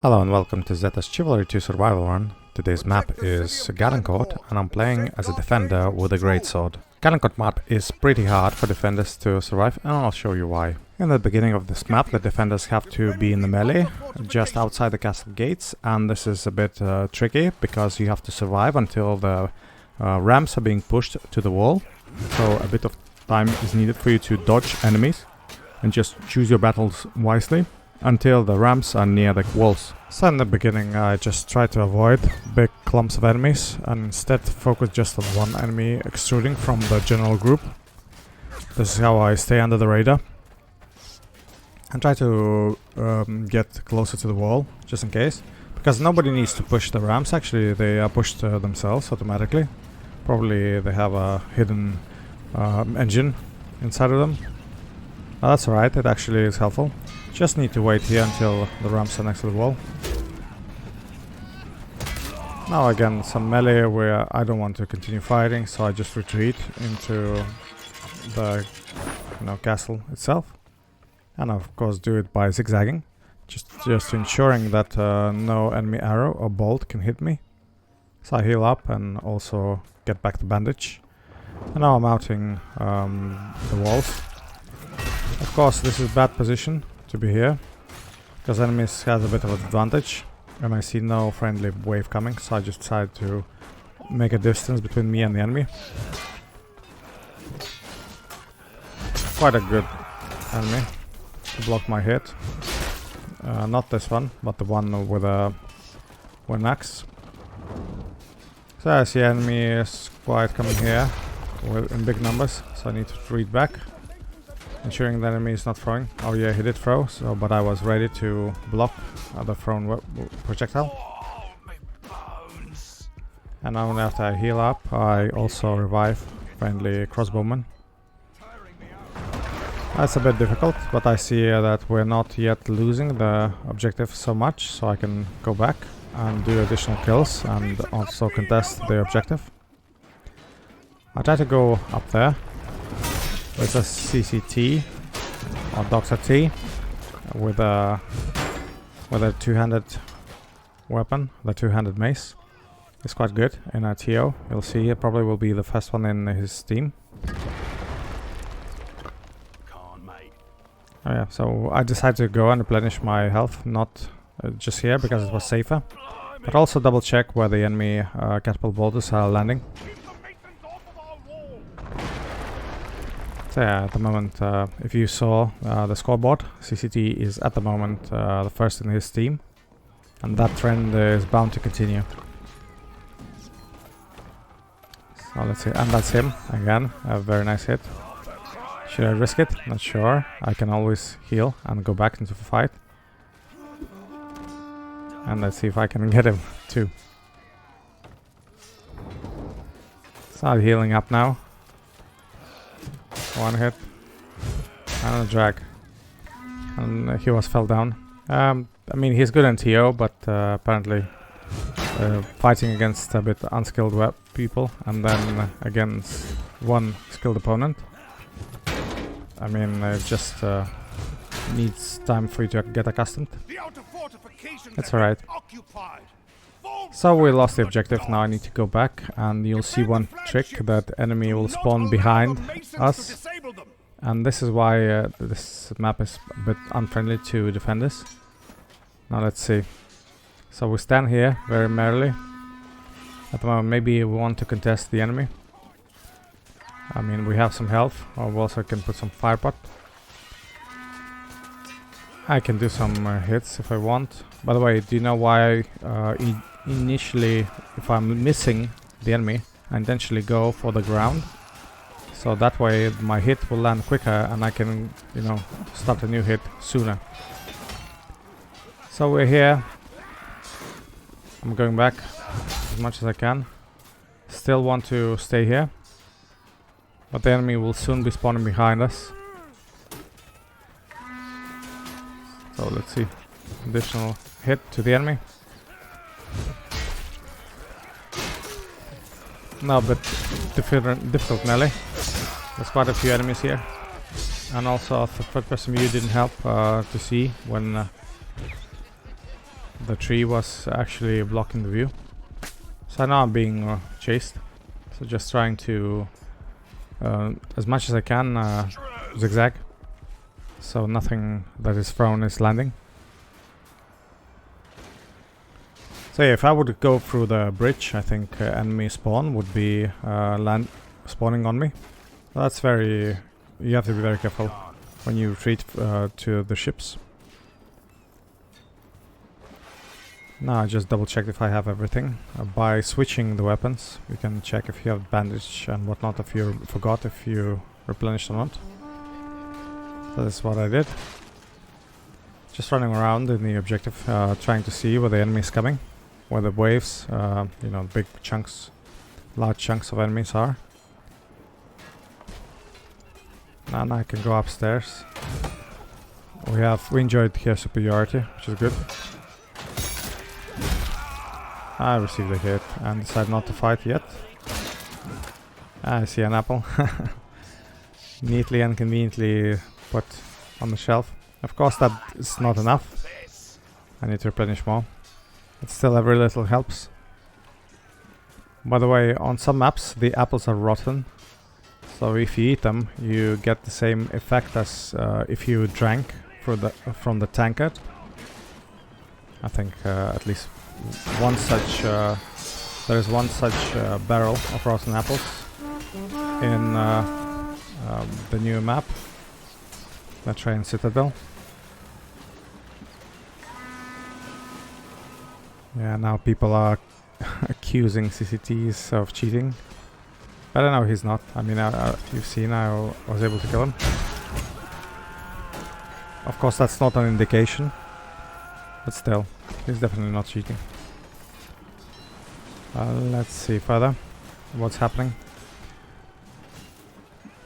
Hello and welcome to Zeta's Chivalry 2 survival run. Today's map is Galencourt and I'm playing as a defender with a greatsword. Galencourt map is pretty hard for defenders to survive and I'll show you why. In the beginning of this map the defenders have to be in the melee, just outside the castle gates, and this is a bit tricky because you have to survive until the ramps are being pushed to the wall. So a bit of time is needed for you to dodge enemies and just choose your battles wisely until the ramps are near the walls. So in the beginning I just try to avoid big clumps of enemies and instead focus just on one enemy extruding from the general group. This is how I stay under the radar and try to get closer to the wall just in case, because nobody needs to push the ramps. Actually they are pushed themselves automatically. Probably they have a hidden engine inside of them. That's alright, it actually is helpful. Just need to wait here until the ramps are next to the wall. Now again some melee where I don't want to continue fighting, so I just retreat into the castle itself. And of course do it by zigzagging, just ensuring that no enemy arrow or bolt can hit me. So I heal up and also get back the bandage. And now I'm mounting the walls. Of course this is bad position to be here, because enemies has a bit of an advantage and I see no friendly wave coming, so I just decide to make a distance between me and the enemy. Quite a good enemy to block my hit. Not this one, but the one with a axe. So I see enemy is quite coming here in big numbers, so I need to retreat back, ensuring the enemy is not throwing. Oh yeah, he did throw, but I was ready to block the thrown projectile. And now after I heal up, I also revive friendly crossbowman. That's a bit difficult, but I see that we're not yet losing the objective so much, so I can go back and do additional kills and also contest the objective. I try to go up there. It's a CCT or Dr. T with a two-handed weapon. The two-handed mace is quite good in a TO. You'll see it probably will be the first one in his team. Oh yeah, so I decided to go and replenish my health, not just here because it was safer, but also double check where the enemy catapult bolters are landing. So yeah, at the moment, if you saw the scoreboard, CCT is at the moment the first in his team, and that trend is bound to continue. So let's see, and that's him again, a very nice hit. Should I risk it? Not sure. I can always heal and go back into the fight. And let's see if I can get him too. Start healing up now. One hit and a drag, and he fell down. I mean, he's good in TO, but apparently fighting against a bit unskilled people and then against one skilled opponent, I mean, it just needs time for you to get accustomed. It's alright. So we lost the objective. Now I need to go back, and you'll see one trick, that enemy will spawn behind us, and this is why this map is a bit unfriendly to defenders. Now let's see. So we stand here very merrily. At the moment maybe we want to contest the enemy. I mean, we have some health, or we also can put some firepot. I can do some hits if I want. By the way, do you know why initially, if I'm missing the enemy, I intentionally go for the ground? So that way my hit will land quicker and I can, start a new hit sooner. So we're here. I'm going back as much as I can. Still want to stay here, but the enemy will soon be spawning behind us. So let's see. Additional hit to the enemy. No, but difficult melee. There's quite a few enemies here. And also the third person view didn't help to see when the tree was actually blocking the view. So now I'm being chased. So just trying to, as much as I can, zigzag. So nothing that is thrown is landing. So yeah, if I would go through the bridge, I think enemy spawn would be spawning on me. That's very... you have to be very careful when you retreat to the ships. Now I just double checked if I have everything. By switching the weapons, you can check if you have bandage and whatnot, if you forgot if you replenished or not. So this is what I did. Just running around in the objective, trying to see where the enemy is coming, where the waves, you know, big chunks, large chunks of enemies are. And I can go upstairs. We enjoyed here superiority, which is good. I received a hit and decided not to fight yet. I see an apple. Neatly and conveniently put on the shelf. Of course that is not enough. I need to replenish more. But still every little helps. By the way, on some maps the apples are rotten. So if you eat them, you get the same effect as if you drank from the tankard. I think at least one such there is one such barrel of rotten apples in the new map, the train Citadel. Yeah, now people are accusing CCTs of cheating, but I know he's not. I mean, you've seen I was able to kill him. Of course that's not an indication, but still, he's definitely not cheating. Let's see further what's happening.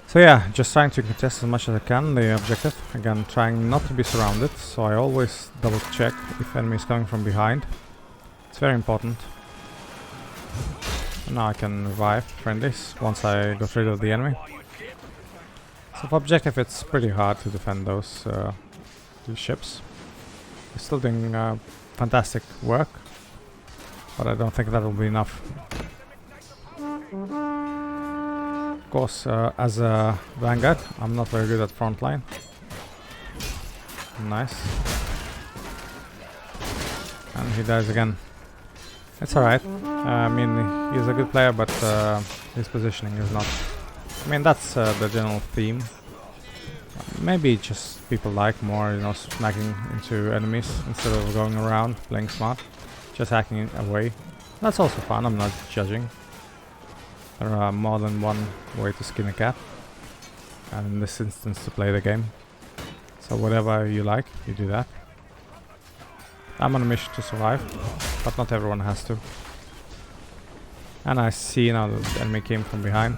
So yeah, just trying to contest as much as I can the objective. Again, trying not to be surrounded, so I always double check if enemy is coming from behind. It's very important. And now I can revive friendlies once I got rid of the enemy. So for objective it's pretty hard to defend those ships. They're still doing fantastic work, but I don't think that will be enough. Of course, as a vanguard, I'm not very good at frontline. Nice. And he dies again. It's alright. I mean, he's a good player, but his positioning is not. I mean, that's the general theme. Maybe just people like more, you know, smacking into enemies instead of going around playing smart, just hacking away. That's also fun. I'm not judging. There are more than one way to skin a cat, and in this instance to play the game. So whatever you like, you do that. I'm on a mission to survive, but not everyone has to. And I see now that the enemy came from behind.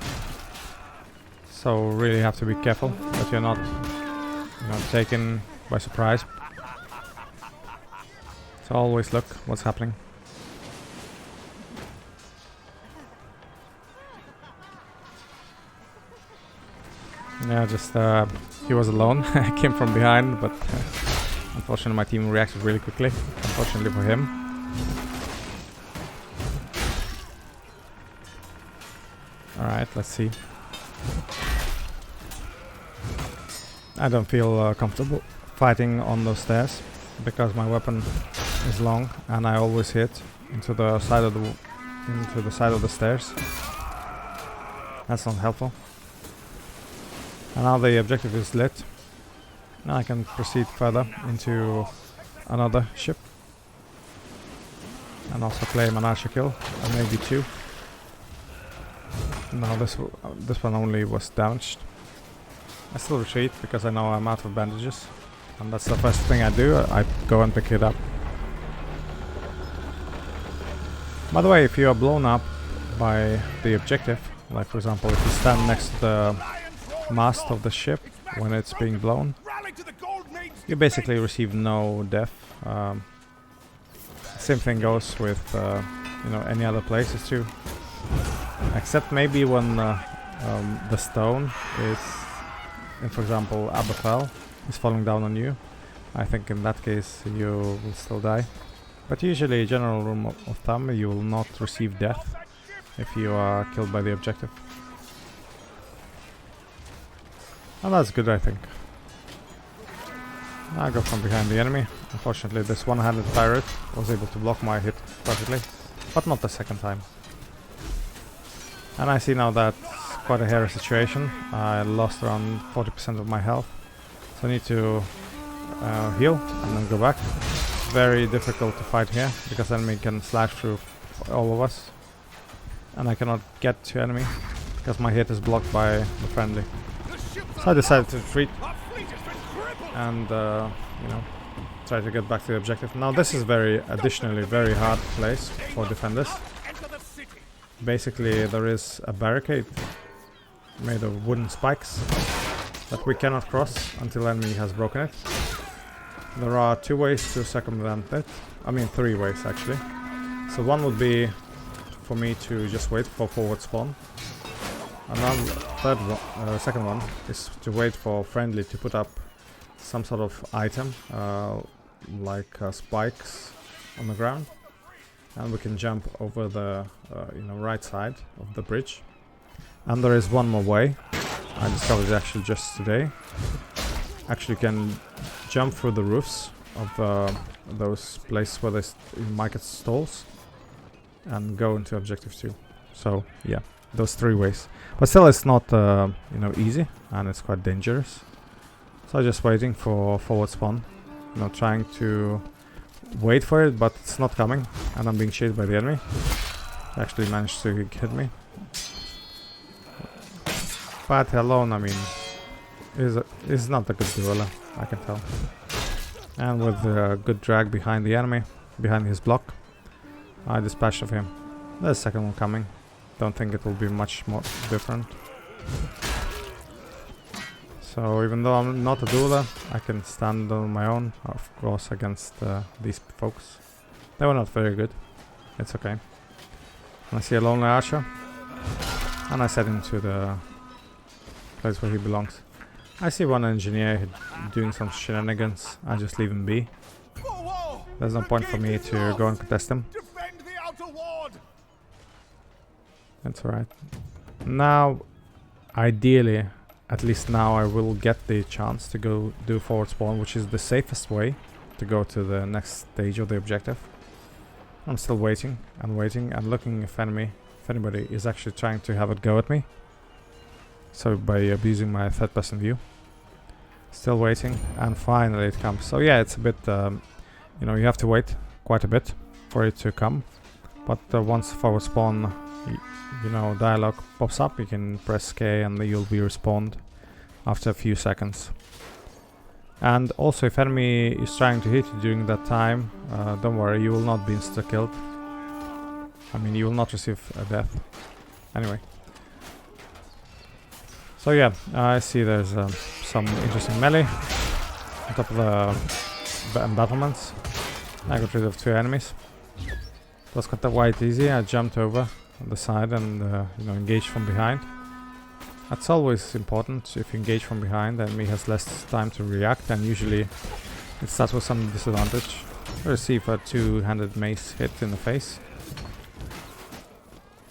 So really have to be careful that you're not, you know, taken by surprise. So always look what's happening. Yeah, just he was alone. I came from behind, but unfortunately my team reacted really quickly. Unfortunately for him. Alright, let's see. I don't feel comfortable fighting on those stairs because my weapon is long and I always hit into the side of the stairs. That's not helpful. And now the objective is lit. Now I can proceed further into another ship and also claim an archer kill, or maybe two. Now this one only was damaged. I still retreat because I know I'm out of bandages, and that's the first thing I do. I go and pick it up. By the way, if you are blown up by the objective, like for example if you stand next to the mast of the ship when it's being blown, you basically receive no death. Same thing goes with you know, any other places too, except maybe when the stone is, for example, Aberfell is falling down on you. I think in that case you will still die. But usually, general rule of thumb, you will not receive death if you are killed by the objective. And that's good, I think. I go from behind the enemy. Unfortunately, this one-handed pirate was able to block my hit perfectly, but not the second time. And I see now that quite a hairy situation. I lost around 40% of my health, so I need to heal and then go back. Very difficult to fight here because enemy can slash through all of us, and I cannot get to enemy because my hit is blocked by the friendly. So I decided to retreat and you know, try to get back to the objective. Now this is additionally very hard place for defenders. Basically there is a barricade made of wooden spikes that we cannot cross until enemy has broken it. There are 2 ways to circumvent it. I mean 3 ways actually. So one would be for me to just wait for forward spawn. Another second one is to wait for friendly to put up some sort of item like spikes on the ground, and we can jump over the right side of the bridge. And there is one more way. I discovered it actually just today. Actually, you can jump through the roofs of those places where they might get stalls and go into objective 2. So yeah, those 3 ways. But still, it's not easy, and it's quite dangerous. So I'm just waiting for forward spawn, trying to wait for it, but it's not coming, and I'm being chased by the enemy. They actually managed to hit me. But alone, I mean, is not a good dueler, I can tell. And with a good drag behind the enemy, behind his block, I dispatched of him. There's a second one coming. Don't think it will be much more different. So even though I'm not a dueler, I can stand on my own, of course, against these folks. They were not very good. It's okay. I see a lonely archer, and I set him to the place where he belongs. I see one engineer doing some shenanigans. I just leave him be. There's no point for me to go and contest him. That's alright. Now, ideally, at least now I will get the chance to go do forward spawn, which is the safest way to go to the next stage of the objective. I'm still waiting and waiting and looking if anybody is actually trying to have a go at me. So by abusing my third-person view. Still waiting, and finally it comes. So yeah, it's a bit, you have to wait quite a bit for it to come. But once forward spawn, dialogue pops up, you can press K and you'll be respawned after a few seconds. And also, if enemy is trying to hit you during that time, don't worry, you will not be insta-killed. I mean, you will not receive a death. Anyway. So yeah, I see there's some interesting melee on top of the embattlements. I got rid of 2 enemies. It was quite easy. I jumped over the side and engaged from behind. That's always important. If you engage from behind, the enemy has less time to react, and usually it starts with some disadvantage. I receive a 2-handed mace hit in the face.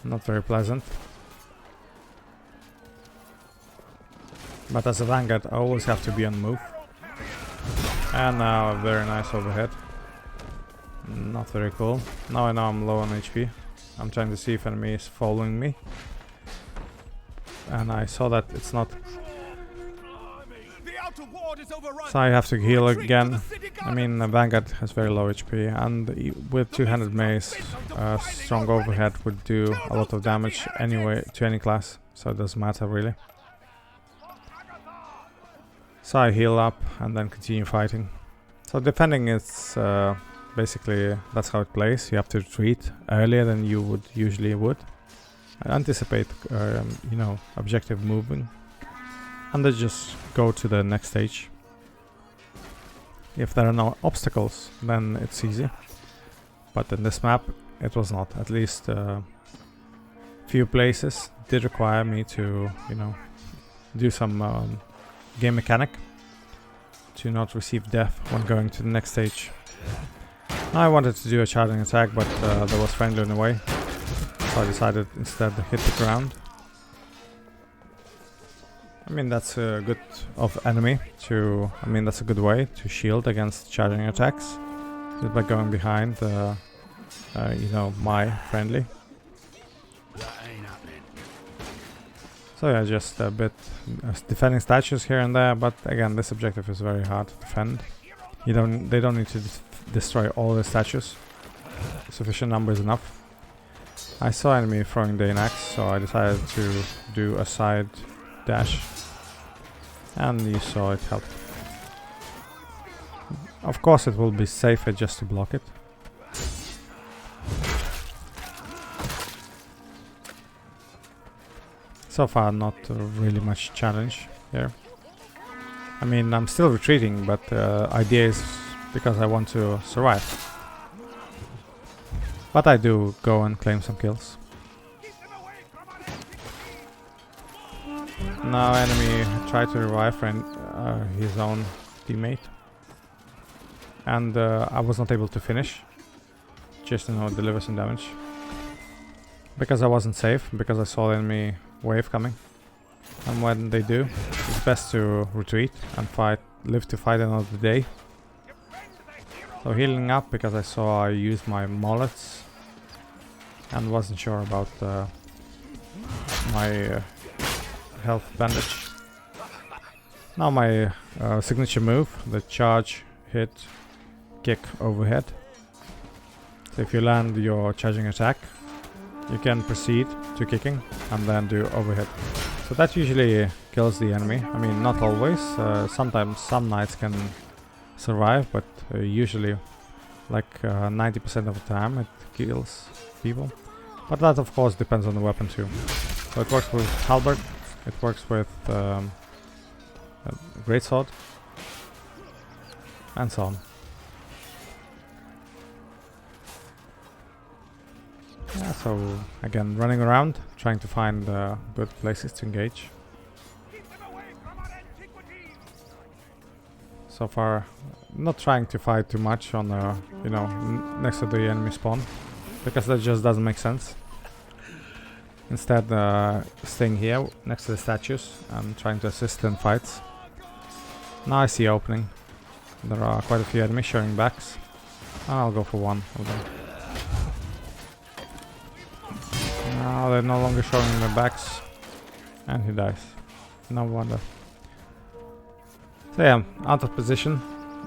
Not very pleasant. But as a vanguard, I always have to be on the move. And now a very nice overhead. Not very cool. Now I know I'm low on HP. I'm trying to see if enemy is following me. And I saw that it's not. So I have to heal again. I mean, the vanguard has very low HP, and with 2-handed mace, strong overhead would do a lot of damage anyway to any class. So it doesn't matter really. So I heal up and then continue fighting. So defending is basically that's how it plays. You have to retreat earlier than you would usually would. I anticipate, objective moving, and then just go to the next stage. If there are no obstacles, then it's easy. But in this map, it was not. At least few places did require me to, do some game mechanic to not receive death when going to the next stage. I wanted to do a charging attack, but there was friendly in the way, so I decided instead to hit the ground. I mean, that's good of enemy to... I mean, that's a good way to shield against charging attacks, just by going behind, you know, my friendly. So yeah, just a bit defending statues here and there, but again, this objective is very hard to defend. They don't need to destroy all the statues. Sufficient number is enough. I saw enemy throwing the axe, so I decided to do a side dash, and you saw it helped. Of course, it will be safer just to block it. So far, not really much challenge here. I mean, I'm still retreating, but idea is because I want to survive. But I do go and claim some kills. Now enemy tried to revive his own teammate. And I was not able to finish. Just, you know, deliver some damage. Because I wasn't safe, because I saw the enemy wave coming. And when they do, it's best to retreat and live to fight another day. So healing up because I saw I used my mullets and wasn't sure about my health bandage. Now my signature move, the charge, hit, kick, overhead. So if you land your charging attack, you can proceed to kicking and then do overhead. So that usually kills the enemy. I mean, not always. Sometimes some knights can survive, but usually like 90% of the time it kills people. But that of course depends on the weapon too. So it works with halberd, it works with greatsword, and so on. Yeah, so again, running around, trying to find good places to engage. So far, not trying to fight too much on the, you know, next to the enemy spawn, because that just doesn't make sense. Instead, staying here next to the statues and trying to assist in fights. Now I see opening. There are quite a few enemies showing backs. I'll go for one of them. Now they're no longer showing their backs, and he dies. No wonder. So yeah, out of position.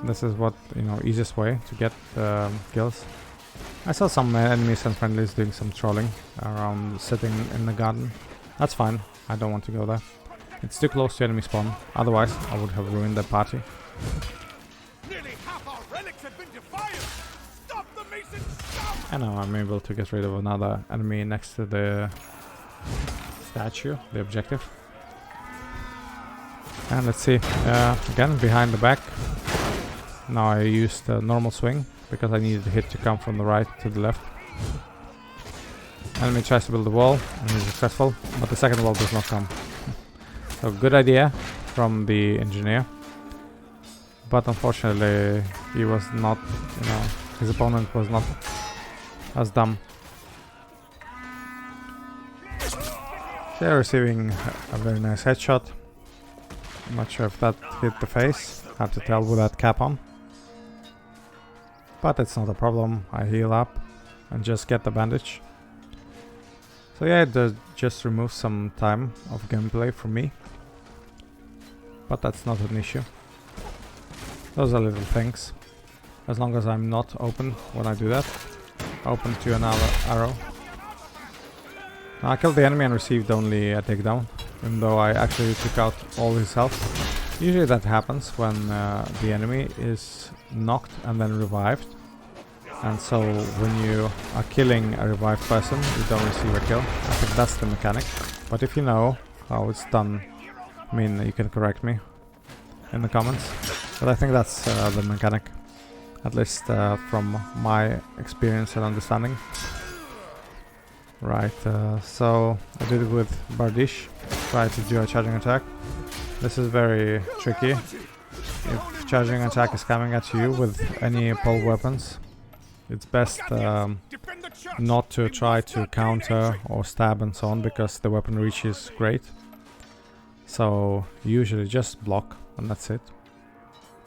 This is what, you know, easiest way to get kills. I saw some enemies and friendlies doing some trolling around, sitting in the garden. That's fine. I don't want to go there. It's too close to enemy spawn. Otherwise, I would have ruined the party. Nearly half our relics have been defiled. Stop the masons! Stop! And now I'm able to get rid of another enemy next to the statue, the objective. And let's see, again behind the back. Now I used the normal swing because I needed the hit to come from the right to the left. Enemy tries to build a wall and he's successful, but the second wall does not come. So good idea from the engineer, but unfortunately he was not, you know, his opponent was not as dumb. They're receiving a very nice headshot. I'm not sure if that hit the face. Hard to tell with that cap on. But it's not a problem. I heal up and just get the bandage. So yeah, it does just remove some time of gameplay for me. But that's not an issue. Those are little things. As long as I'm not open when I do that. Open to another arrow. Now I killed the enemy and received only a takedown, even though I actually took out all his health. Usually that happens when the enemy is knocked and then revived. And so when you are killing a revived person, you don't receive a kill. I think that's the mechanic. But if you know how it's done, I mean, you can correct me in the comments. But I think that's the mechanic, at least from my experience and understanding. Right, so I did it with Bardish, try to do a charging attack. This is very tricky. If charging attack is coming at you with any pole weapons, It's best Defend the church. not to We try must to not gain counter entry. or stab and so on, because the weapon reach is great. So usually just block and that's it.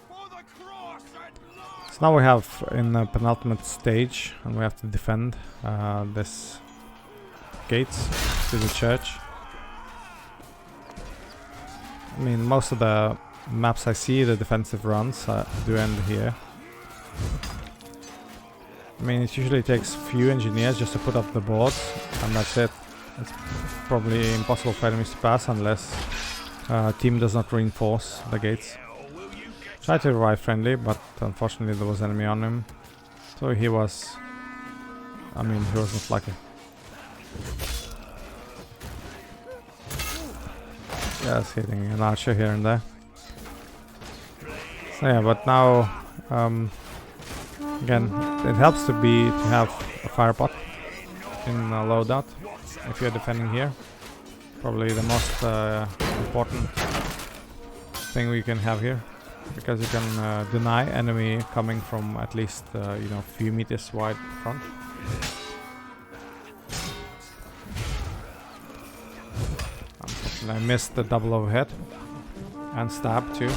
For the cross at last. So now we have in the penultimate stage, and we have to defend this gates to the church. I mean, most of the maps I see, the defensive runs do end here. I mean, it usually takes few engineers just to put up the boards, and that's it. It's probably impossible for enemies to pass unless team does not reinforce the gates. Try to revive friendly, but unfortunately there was enemy on him. So he was... I mean, he was not lucky. Just hitting an archer here and there. So yeah, but now... again, it helps to have a fire pot in a loadout if you're defending here. Probably the most important thing we can have here, because you can deny enemy coming from at least you know, few meters wide front. Unfortunately, I missed the double overhead and stab too,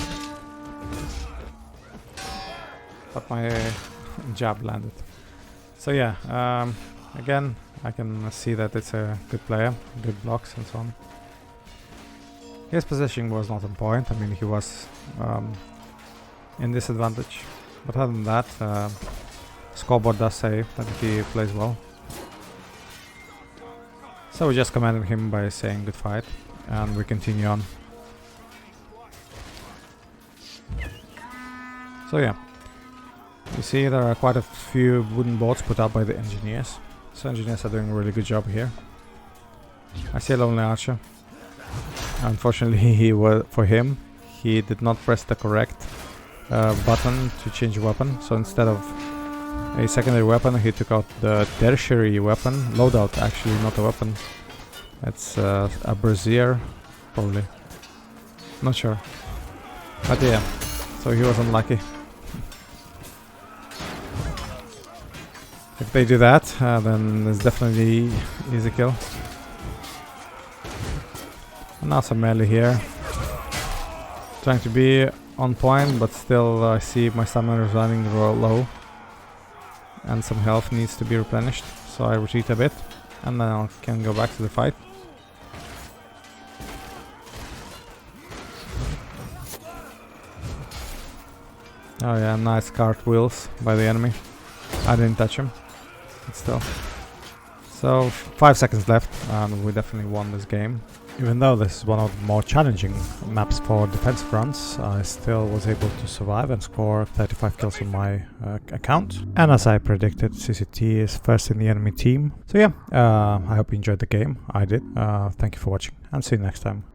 but my jab landed. So yeah, again, I can see that it's a good player, good blocks and so on. His positioning was not on point. I mean, he was in disadvantage, but other than that, scoreboard does say that he plays well. So we just commanded him by saying good fight, and we continue on. So yeah, you see there are quite a few wooden boards put up by the engineers. So engineers are doing a really good job here. I see a lonely archer. Unfortunately, for him, he did not press the correct button to change weapon. So instead of a secondary weapon, he took out the tertiary weapon. Loadout, actually, not a weapon. It's a brazier, probably. Not sure. But yeah, so he was unlucky. If they do that, then it's definitely easy kill. And now some melee here. Trying to be on point, but still I see my stamina is running low. And some health needs to be replenished. So I retreat a bit, and then I can go back to the fight. Oh yeah, nice cartwheels by the enemy. I didn't touch him. But still. So 5 seconds left, and we definitely won this game. Even though this is one of the more challenging maps for defensive runs, I still was able to survive and score 35 kills on my account. And as I predicted, CCT is first in the enemy team. So yeah, I hope you enjoyed the game. I did. Thank you for watching, and see you next time.